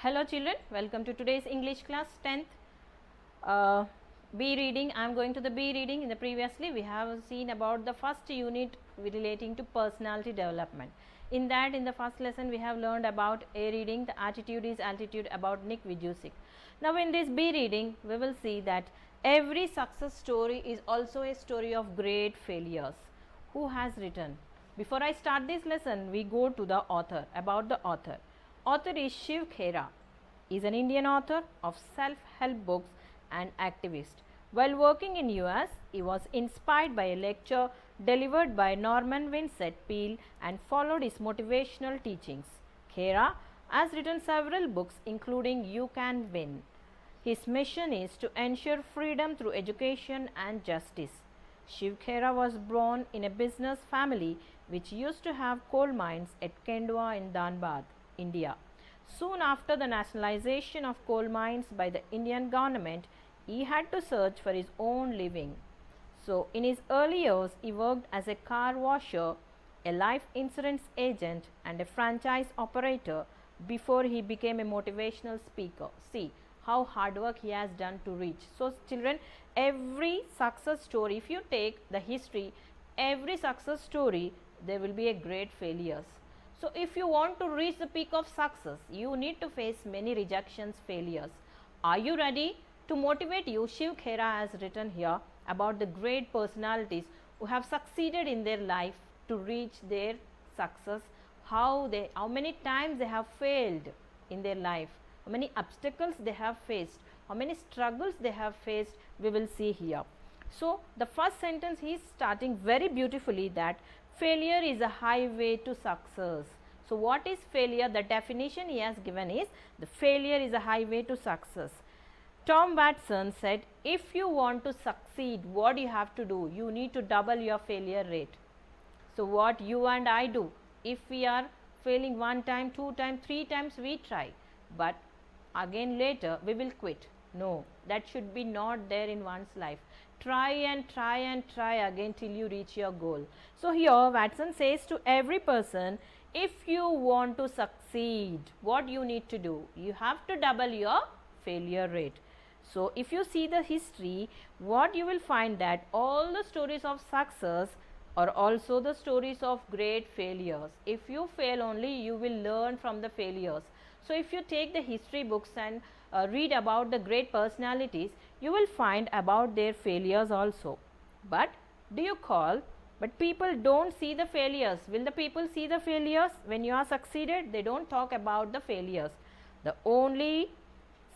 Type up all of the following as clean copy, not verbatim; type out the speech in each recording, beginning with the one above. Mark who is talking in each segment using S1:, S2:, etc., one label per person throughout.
S1: Hello children, welcome to today's English class 10th. Uh, B reading, I am going to the B reading. In the previously we have seen about the first unit relating to personality development. In that, in the first lesson we have learned about A reading, the attitude is altitude, about Nick Vujicic. Now in this B reading we will see that every success story is also a story of great failures. Who has written? Before I start this lesson, we go to the author, about the author. Author is Shiv Khera. He is an Indian author of self-help books and activist. While working in US, he was inspired by a lecture delivered by Norman Vincent Peale and followed his motivational teachings. Khera has written several books including You Can Win. His mission is to ensure freedom through education and justice. Shiv Khera was born in a business family which used to have coal mines at Kendwa in Dhanbad, India. Soon after the nationalization of coal mines by the Indian government, he had to search for his own living. So, in his early years, he worked as a car washer, a life insurance agent, and a franchise operator before he became a motivational speaker. See how hard work he has done to reach. So, children, every success story, if you take the history, every success story, there will be a great failures. So, if you want to reach the peak of success, you need to face many rejections, failures. Are you ready? To motivate you, Shiv Khera has written here about the great personalities who have succeeded in their life to reach their success, how many times they have failed in their life, how many obstacles they have faced, how many struggles they have faced, we will see here. So, the first sentence he is starting very beautifully that failure is a highway to success. So, what is failure? The definition he has given is the failure is a highway to success. Tom Watson said, if you want to succeed, what you have to do? You need to double your failure rate. So, what you and I do, if we are failing one time, two times, three times, we try, but again later we will quit. No, that should be not there in one's life. Try and try and try again till you reach your goal. So, here Watson says to every person, if you want to succeed, what you need to do? You have to double your failure rate. So, if you see the history, what you will find that all the stories of success are also the stories of great failures. If you fail only, you will learn from the failures. So, if you take the history books and read about the great personalities, you will find about their failures also. But do you call? But people don't see the failures. Will the people see the failures? When you are succeeded, they don't talk about the failures. The only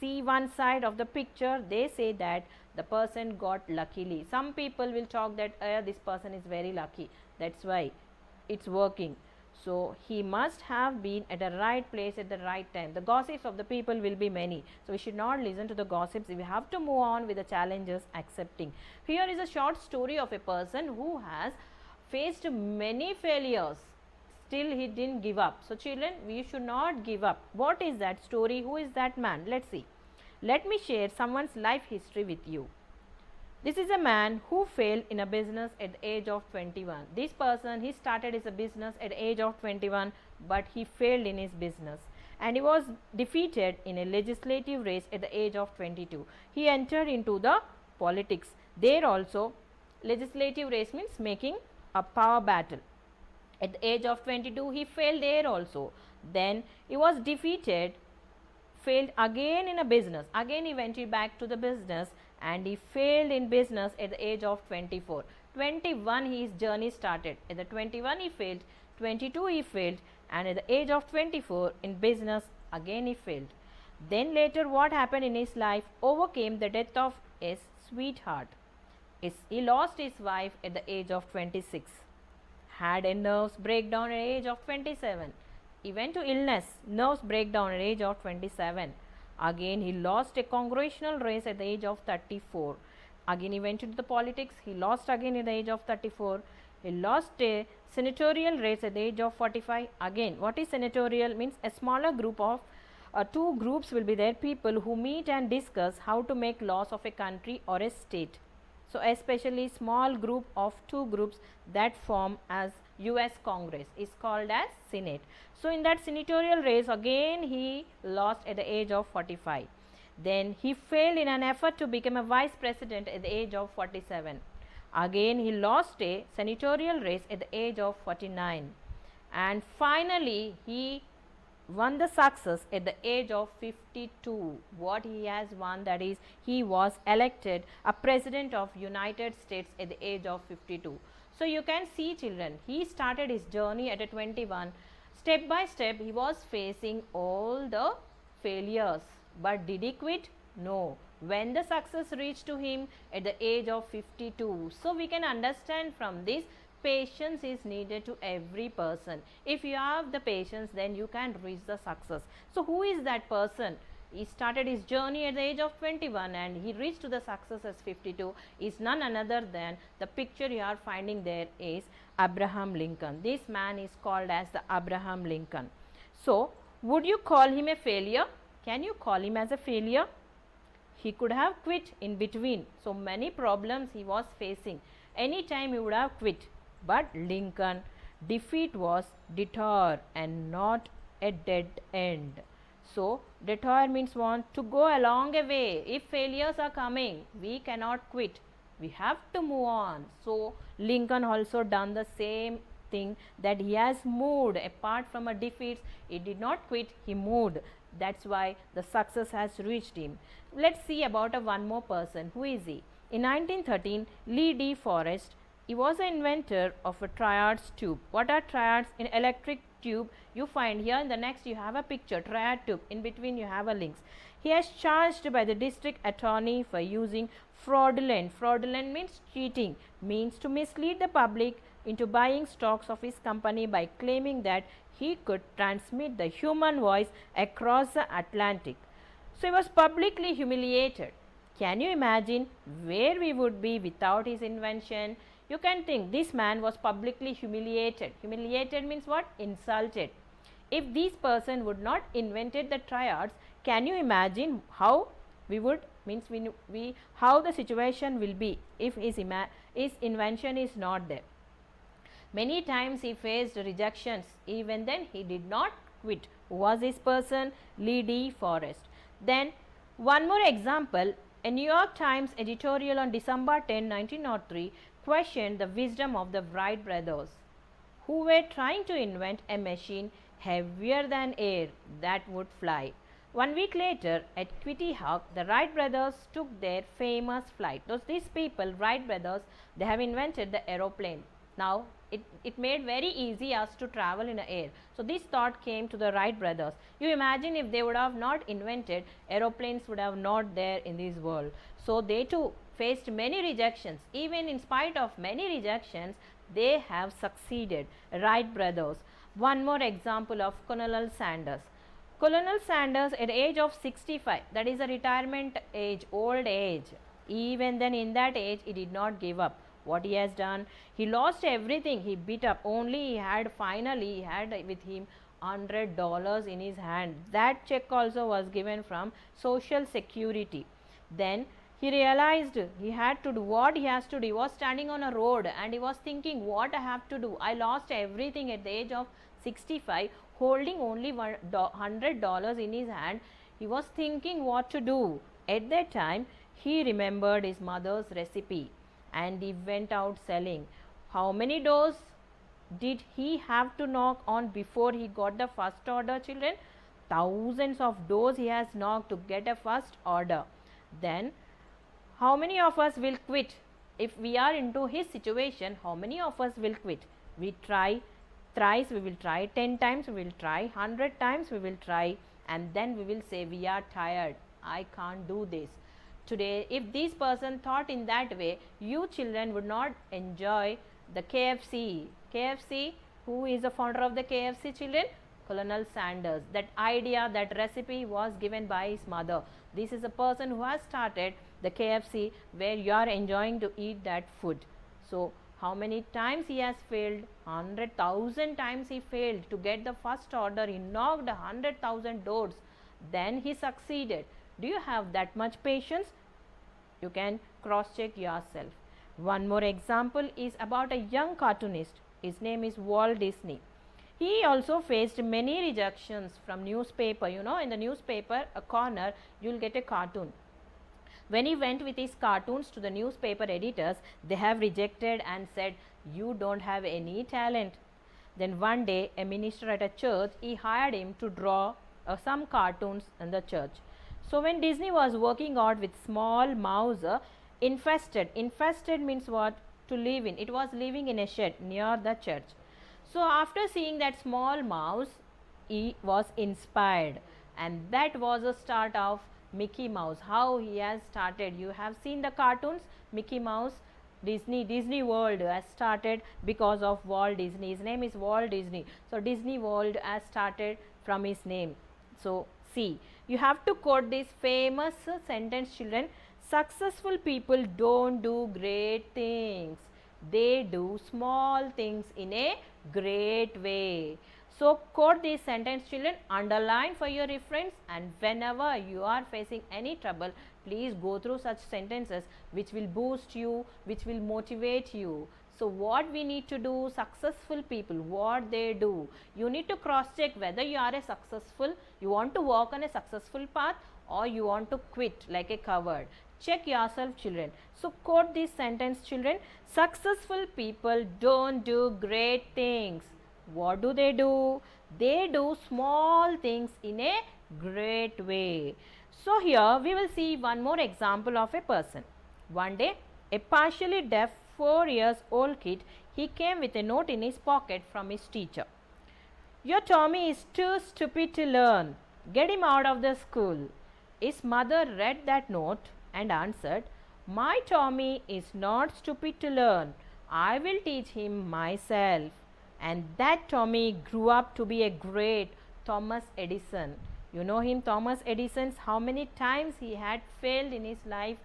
S1: see one side of the picture, they say that the person got luckily. Some people will talk that this person is very lucky, that's why it's working. So, he must have been at the right place at the right time. The gossips of the people will be many. So, we should not listen to the gossips. We have to move on with the challenges, accepting. Here is a short story of a person who has faced many failures. Still he didn't give up. So, children, we should not give up. What is that story? Who is that man? Let's see. Let me share someone's life history with you. This is a man who failed in a business at the age of 21. This person, he started his business at the age of 21, but he failed in his business and he was defeated in a legislative race at the age of 22. He entered into the politics. There also, legislative race means making a power battle. At the age of 22, he failed there also. Then he was defeated, failed again in a business. Again he went back to the business and he failed in business at the age of 24. 21 his journey started. At the 21 he failed, 22 he failed, and at the age of 24 in business again he failed. Then later what happened in his life? Overcame the death of his sweetheart. He lost his wife at the age of 26. Had a nerves breakdown at the age of 27. He went to illness, nerves breakdown at the age of 27. Again he lost a congressional race at the age of 34. Again he went into the politics, he lost again at the age of 34. He lost a senatorial race at the age of 45. Again, what is senatorial? Means a smaller group of two groups will be there, people who meet and discuss how to make laws of a country or a state. So, especially small group of two groups that form as US Congress, is called as Senate. So in that senatorial race again he lost at the age of 45. Then he failed in an effort to become a vice president at the age of 47. Again he lost a senatorial race at the age of 49. And finally he won the success at the age of 52. What he has won, that is, he was elected a president of United States at the age of 52. So you can see, children, he started his journey at a 21. Step by step he was facing all the failures, but did he quit? No. When the success reached to him at the age of 52. So we can understand from this, patience is needed to every person. If you have the patience, then you can reach the success. So who is that person? He started his journey at the age of 21 and he reached to the success as 52, is none other than the picture you are finding there is Abraham Lincoln. This man is called as the Abraham Lincoln. So would you call him a failure? Can you call him as a failure? He could have quit in between. So many problems he was facing. Anytime he would have quit. But Lincoln, defeat was detour and not a dead end. So detour means want to go along a way. If failures are coming, we cannot quit. We have to move on. So Lincoln also done the same thing, that he has moved apart from a defeat. He did not quit, he moved. That's why the success has reached him. Let's see about one more person. Who is he? In 1913, Lee De Forest, he was an inventor of a triads tube. What are triads? In electric tube, you find here in the next you have a picture, triad tube. In between you have a links. He is charged by the district attorney for using fraudulent. Fraudulent means cheating, means to mislead the public into buying stocks of his company by claiming that he could transmit the human voice across the Atlantic. So he was publicly humiliated. Can you imagine where we would be without his invention? You can think this man was publicly humiliated. Humiliated means what? Insulted. If this person would not invented the triads, can you imagine how we would, means we how the situation will be if his invention is not there. Many times he faced rejections. Even then he did not quit. Who was this person? Lee De Forest. Then one more example, a New York Times editorial on December 10, 1903 questioned the wisdom of the Wright brothers, who were trying to invent a machine heavier than air that would fly. 1 week later at Kitty Hawk, the Wright brothers took their famous flight. These people, Wright brothers, they have invented the aeroplane. Now it made very easy us to travel in the air. So this thought came to the Wright brothers. You imagine if they would have not invented, aeroplanes would have not there in this world. So they too faced many rejections. Even in spite of many rejections, they have succeeded. Wright brothers. One more example of Colonel Sanders. Colonel Sanders at the age of 65, that is a retirement age, old age. Even then in that age, he did not give up. What he has done, he lost everything, he beat up, only he had with him $100 in his hand. That check also was given from Social Security. Then he realized he had to do what he has to do. He was standing on a road and he was thinking, what I have to do. I lost everything at the age of 65, holding only $100 in his hand. He was thinking what to do. At that time, he remembered his mother's recipe and he went out selling. How many doors did he have to knock on before he got the first order, children? Thousands of doors he has knocked to get a first order. Then how many of us will quit? If we are into his situation, how many of us will quit? We try thrice, we will try 10 times, we will try 100 times, we will try, and then we will say we are tired, I can't do this. Today, if this person thought in that way, you children would not enjoy the KFC. KFC, who is the founder of the KFC, children? Colonel Sanders. That idea, that recipe was given by his mother. This is a person who has started the KFC where you are enjoying to eat that food. So how many times he has failed? 100,000 times he failed to get the first order. He knocked 100,000 doors. Then he succeeded. Do you have that much patience? You can cross check yourself. One more example is about a young cartoonist His name is Walt Disney. He also faced many rejections from newspaper. You know, in the newspaper, a corner, you will get a cartoon. When he went with his cartoons to the newspaper editors, they have rejected and said, you don't have any talent. Then one day, a minister at a church, he hired him to draw some cartoons in the church. So when Disney was working out with small mouse infested means what? To live in. It was living in a shed near the church. So after seeing that small mouse, he was inspired, and that was the start of Mickey Mouse. How he has started. You have seen the cartoons, Mickey Mouse. Disney World has started because of Walt Disney. His name is Walt Disney. So Disney World has started from his name. So see, you have to quote this famous sentence, children. Successful people don't do great things. They do small things in a great way. So quote this sentence, children, underline for your reference, and whenever you are facing any trouble, please go through such sentences which will boost you, which will motivate you. So what we need to do, successful people, what they do, you need to cross check whether you are a successful, you want to walk on a successful path, or you want to quit like a coward. Check yourself, children. So quote this sentence, children. Successful people don't do great things. What do? They do small things in a great way. So here we will see one more example of a person. One day, a partially deaf 4 years old kid, he came with a note in his pocket from his teacher. Your Tommy is too stupid to learn. Get him out of the school. His mother read that note and answered, my Tommy is not stupid to learn. I will teach him myself. And that Tommy grew up to be a great Thomas Edison. You know him, Thomas Edison, how many times he had failed in his life?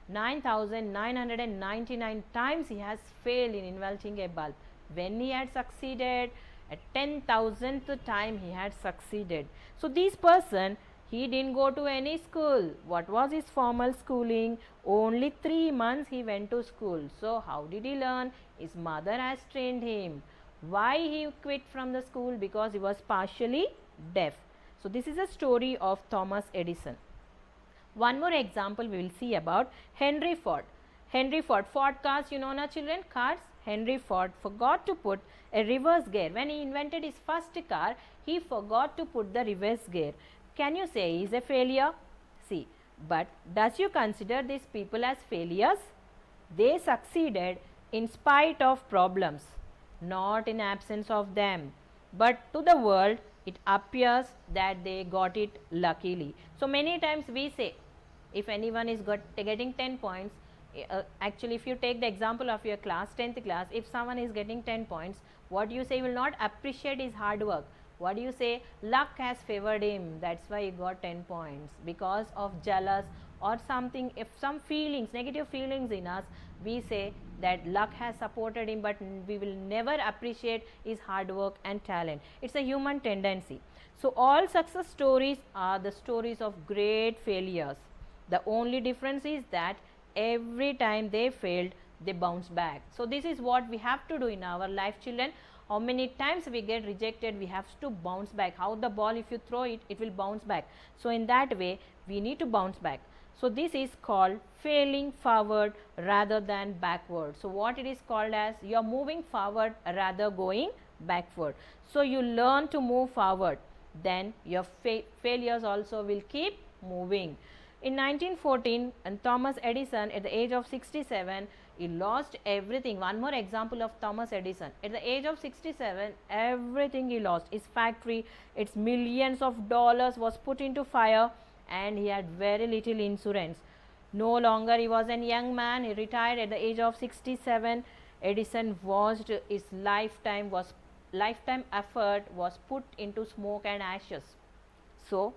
S1: 9,999 times he has failed in inventing a bulb. When he had succeeded, at 10,000th time he had succeeded. So this person, he didn't go to any school. What was his formal schooling? Only 3 months he went to school. So how did he learn? His mother has trained him. Why he quit from the school? Because he was partially deaf. So this is a story of Thomas Edison. One more example we will see about Henry Ford. Henry Ford cars, you know na children, cars. Henry Ford forgot to put a reverse gear. When he invented his first car, he forgot to put the reverse gear. Can you say he is a failure? See, but does you consider these people as failures? They succeeded in spite of problems, not in absence of them. But to the world, it appears that they got it luckily. So many times we say, if anyone is getting 10 points, actually if you take the example of your class, 10th class, if someone is getting 10 points, what do you say? You will not appreciate his hard work. What do you say? Luck has favored him, that's why he got 10 points. Because of jealous or something, if some feelings, negative feelings in us, we say that luck has supported him, but we will never appreciate his hard work and talent. It's a human tendency. So all success stories are the stories of great failures. The only difference is that every time they failed, they bounced back. So this is what we have to do in our life, children. How many times we get rejected, we have to bounce back. How the ball, if you throw it, it will bounce back. So in that way, we need to bounce back. So this is called failing forward rather than backward. So what it is called as, you are moving forward rather going backward. So you learn to move forward, then your failures also will keep moving. In 1914, and Thomas Edison, at the age of 67, he lost everything. One more example of Thomas Edison. At the age of 67, everything he lost. His factory, its millions of dollars was put into fire, and he had very little insurance. No longer he was a young man. He retired at the age of 67. Edison watched his lifetime effort was put into smoke and ashes. So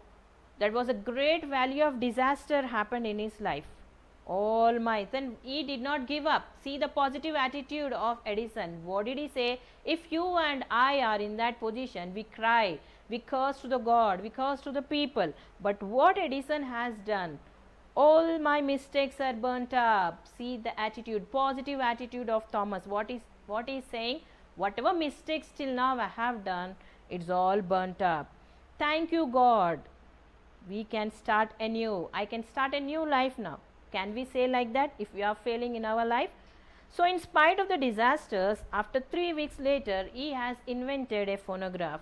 S1: that was a great value of disaster happened in his life. All my, then he did not give up. See the positive attitude of Edison. What did he say? If you and I are in that position, we cry, we curse to the God, we curse to the people. But what Edison has done, all my mistakes are burnt up. See the attitude, positive attitude of Thomas. What is saying? Whatever mistakes till now I have done, it's all burnt up. Thank you, God. We can start anew. I can start a new life now. Can we say like that if we are failing in our life? So, in spite of the disasters, after 3 weeks later, he has invented a phonograph.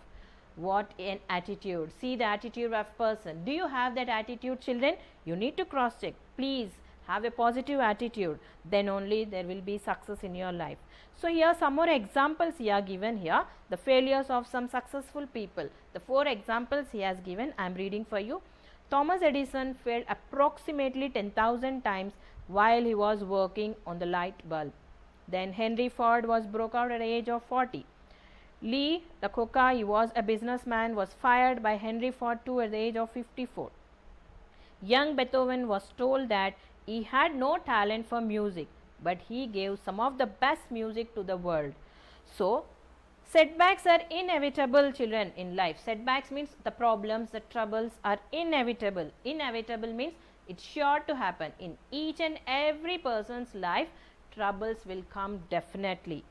S1: What an attitude. See the attitude of person. Do you have that attitude, children? You need to cross check. Please have a positive attitude. Then only there will be success in your life. So, here some more examples he are given here. The failures of some successful people. The 4 examples he has given. I am reading for you. Thomas Edison failed approximately 10,000 times while he was working on the light bulb. Then Henry Ford was broke out at the age of 40. Lee Iacocca, he was a businessman, was fired by Henry Ford too at the age of 54. Young Beethoven was told that he had no talent for music, but he gave some of the best music to the world. So, setbacks are inevitable, children, in life. Setbacks means the problems, the troubles are inevitable. Inevitable means it's sure to happen. In each and every person's life, troubles will come definitely.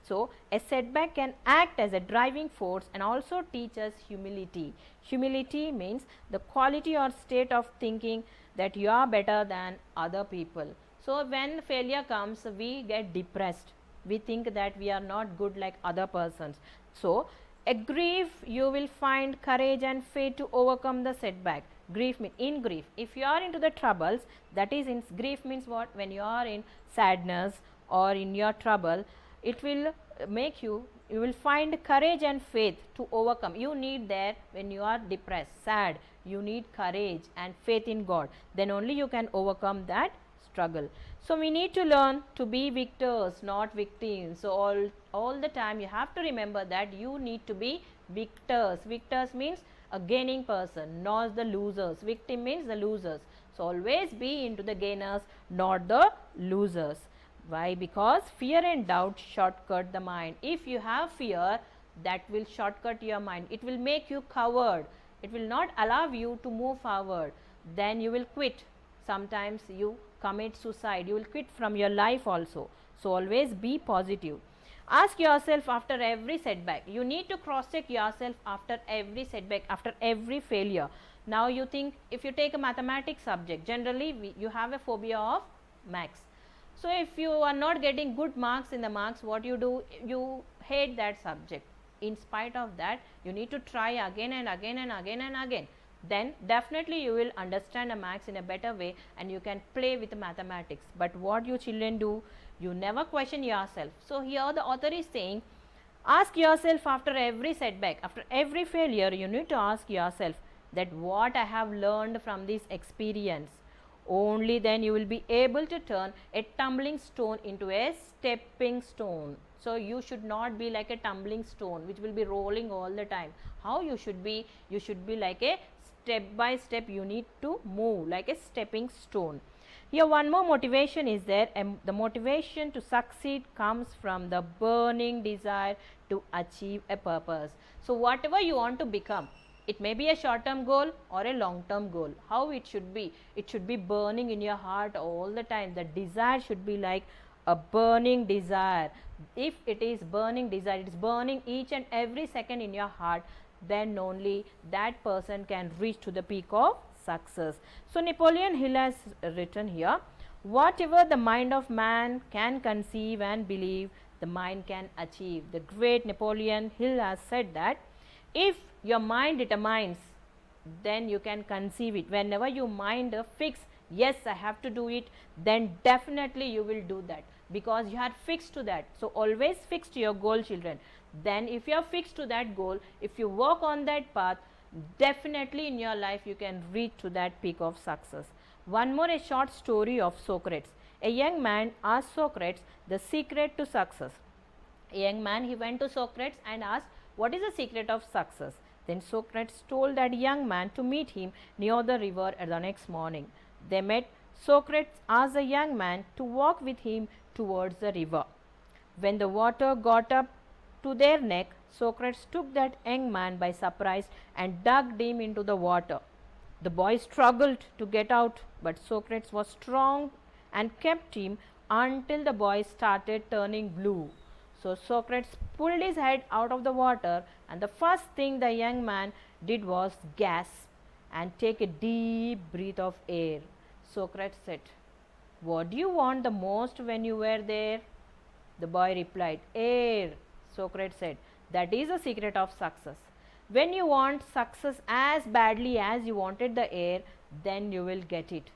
S1: So, a setback can act as a driving force and also teach us humility. Humility means the quality or state of thinking that you are better than other people. So, when failure comes, we get depressed. We think that we are not good like other persons. So, a grief, you will find courage and faith to overcome the setback. Grief means, in grief, if you are into the troubles, that is, in grief means what? When you are in sadness or in your trouble, it will make you will find courage and faith to overcome. You need there when you are depressed, sad, you need courage and faith in God. Then only you can overcome that struggle. So, we need to learn to be victors, not victims. So, all the time you have to remember that you need to be victors. Victors means a gaining person, not the losers. Victim means the losers. So, always be into the gainers, not the losers. Why? Because fear and doubt shortcut the mind. If you have fear, that will shortcut your mind. It will make you coward. It will not allow you to move forward. Then you will quit. Sometimes you commit suicide. You will quit from your life also. So, always be positive. Ask yourself after every setback. You need to cross check yourself after every setback, after every failure. Now, you think if you take a mathematics subject, generally you have a phobia of maths. So, if you are not getting good marks in the marks, what you do? You hate that subject. In spite of that, you need to try again and again and again and again. Then definitely you will understand the maths in a better way and you can play with mathematics. But what you children do? You never question yourself. So, here the author is saying, ask yourself after every setback, after every failure, you need to ask yourself that what I have learned from this experience. Only then you will be able to turn a tumbling stone into a stepping stone. So, you should not be like a tumbling stone which will be rolling all the time. How you should be? You should be like a step by step, you need to move like a stepping stone. Here one more motivation is there, and the motivation to succeed comes from the burning desire to achieve a purpose. So, whatever you want to become, it may be a short term goal or a long term goal. How it should be? It should be burning in your heart all the time. The desire should be like a burning desire. If it is burning desire, it is burning each and every second in your heart, then only that person can reach to the peak of success. So, Napoleon Hill has written here, whatever the mind of man can conceive and believe, the mind can achieve. The great Napoleon Hill has said that if your mind determines, then you can conceive it. Whenever you mind fix, yes, I have to do it, then definitely you will do that because you are fixed to that. So, always fix to your goal, children. Then if you are fixed to that goal, if you work on that path, definitely in your life you can reach to that peak of success. One more, a short story of Socrates. A young man asked Socrates the secret to success. A young man, he went to Socrates and asked, what is the secret of success? Then Socrates told that young man to meet him near the river the next morning. They met. Socrates asked the young man to walk with him towards the river. When the water got up to their neck, Socrates took that young man by surprise and dug him into the water. The boy struggled to get out, but Socrates was strong and kept him until the boy started turning blue. So Socrates pulled his head out of the water, and the first thing the young man did was gasp and take a deep breath of air. Socrates said, "What do you want the most when you were there?" The boy replied, "Air." Socrates said, "That is the secret of success. When you want success as badly as you wanted the air, then you will get it.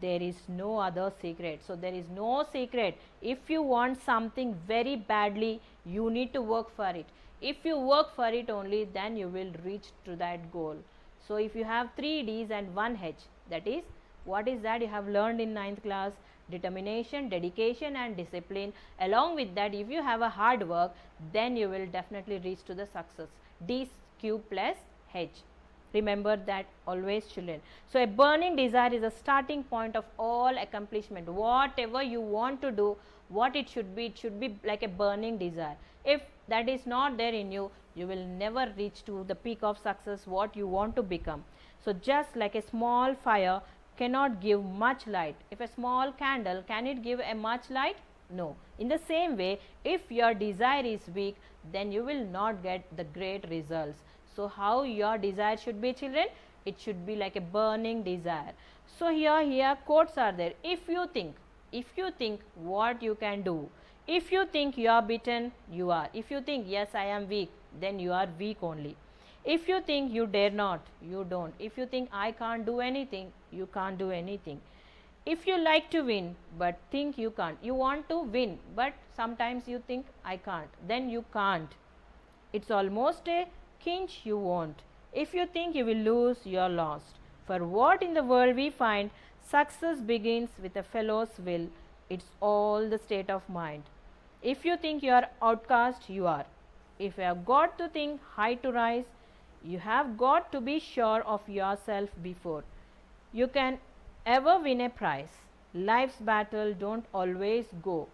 S1: There is no other secret." So there is no secret. If you want something very badly, you need to work for it. If you work for it only, then you will reach to that goal. So if you have 3 D's and 1 H, that is, what is that you have learned in 9th class? Determination, dedication and discipline. Along with that, if you have a hard work, then you will definitely reach to the success. D cube plus H. Remember that always, children. So a burning desire is a starting point of all accomplishment. Whatever you want to do, what it should be like a burning desire. If that is not there in you, you will never reach to the peak of success what you want to become. So just like a small fire cannot give much light. If a small candle, can it give a much light? No. In the same way, if your desire is weak, then you will not get the great results. So how your desire should be, children? It should be like a burning desire. So here quotes are there. If you think what you can do. If you think you are beaten, you are. If you think, yes, I am weak, then you are weak only. If you think you dare not, you don't. If you think I can't do anything, you can't do anything. If you like to win but think you can't, you want to win but sometimes you think I can't, then you can't. It's almost a cinch you won't. If you think you will lose, you are lost. For what in the world we find, success begins with a fellow's will. It's all the state of mind. If you think you are outcast, you are. If you have got to think high to rise, you have got to be sure of yourself before you can ever win a prize. Life's battle don't always go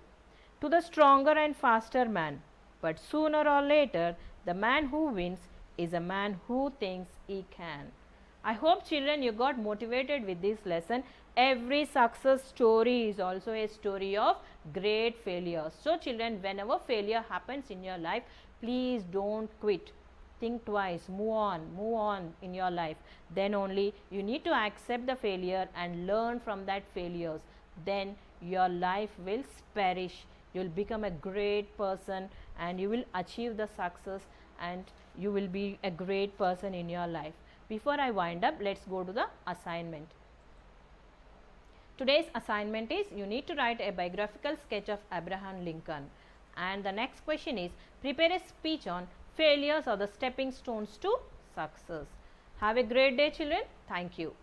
S1: to the stronger and faster man, but sooner or later the man who wins is a man who thinks he can. I hope, children, you got motivated with this lesson. Every success story is also a story of great failure. So children, whenever failure happens in your life, please don't quit. Think twice, move on in your life. Then only you need to accept the failure and learn from that failures. Then your life will perish. You will become a great person and you will achieve the success and you will be a great person in your life. Before I wind up, let's go to the assignment. Today's assignment is you need to write a biographical sketch of Abraham Lincoln. And the next question is prepare a speech on failures are the stepping stones to success. Have a great day, children. Thank you.